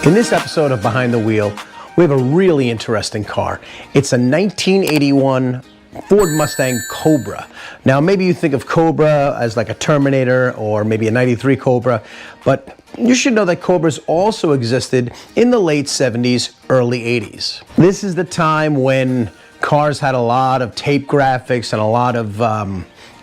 In this episode of Behind the Wheel, we have a really interesting car. It's a 1981 Ford Mustang Cobra. Now, maybe you think of Cobra as like a Terminator or maybe a 93 Cobra, but you should know that Cobras also existed in the late 70s, early 80s. This is the time when cars had a lot of tape graphics and a lot of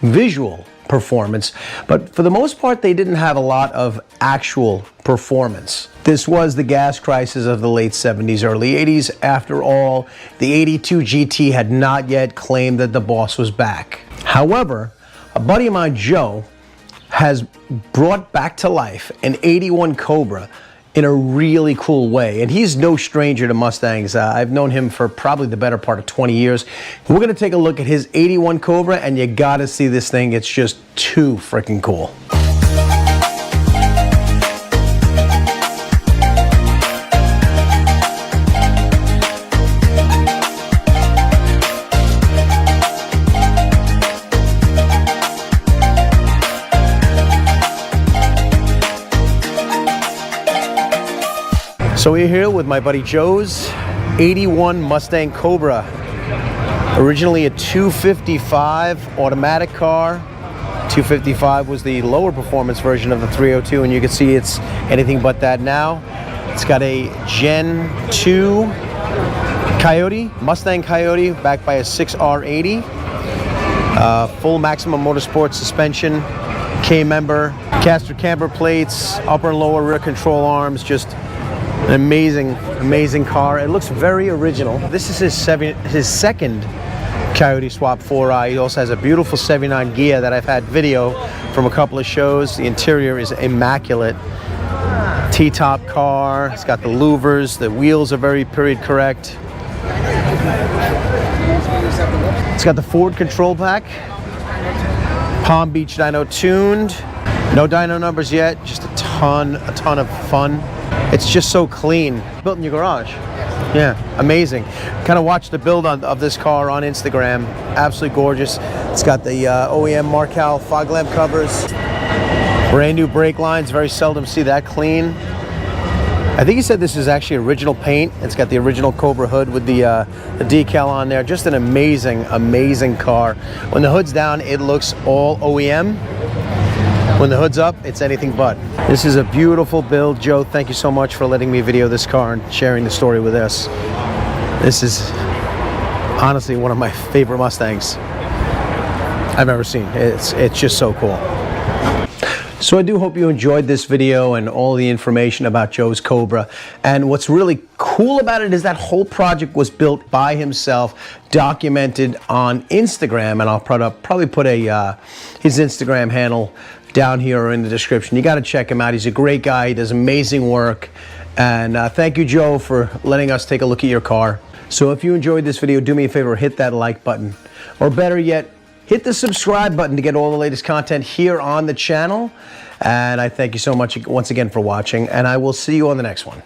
visual performance, but for the most part they didn't have a lot of actual performance. This was the gas crisis of the late 70s, early 80s. After all, the 82 GT had not yet claimed that the boss was back. However, a buddy of mine, Joe, has brought back to life an 81 Cobra in a really cool way. And he's no stranger to Mustangs. I've known him for probably the better part of 20 years. We're gonna take a look at his 81 Cobra, and you gotta see this thing. It's just too freaking cool. So we're here with my buddy Joe's 81 Mustang Cobra. Originally a 255 automatic car. 255 was the lower performance version of the 302, and you can see it's anything but that now. It's got a Gen 2 Coyote, Mustang Coyote, backed by a 6R80. Full maximum motorsport suspension, K-member, caster camber plates, upper and lower rear control arms, just an amazing car. It looks very original. This is his second Coyote swap 4i. He also has a beautiful 79 Ghia that I've had video from a couple of shows. The interior is immaculate. T-top car. It's got the louvers. The wheels are very period correct. It's got the Ford control pack. Palm Beach dyno tuned. No dyno numbers yet. Just a ton of fun. It's just so clean. Built in your garage. Yeah, amazing. Kind of watched the build of this car on Instagram. Absolutely gorgeous. It's got the OEM Marcal fog lamp covers. Brand new brake lines. Very seldom see that clean. I think he said this is actually original paint. It's got the original Cobra hood with the decal on there. Just an amazing car. When the hood's down, it looks all OEM. When the hood's up, it's anything but. This is a beautiful build. Joe, thank you so much for letting me video this car and sharing the story with us. This is honestly one of my favorite Mustangs I've ever seen. It's just so cool. So I do hope you enjoyed this video and all the information about Joe's Cobra. And what's really cool about it is that whole project was built by himself, documented on Instagram, and I'll probably put his Instagram handle down here or in the description. You got to check him out. He's a great guy. He does amazing work. And thank you, Joe, for letting us take a look at your car. So if you enjoyed this video, do me a favor, hit that like button. Or better yet, hit the subscribe button to get all the latest content here on the channel. And I thank you so much once again for watching, and I will see you on the next one.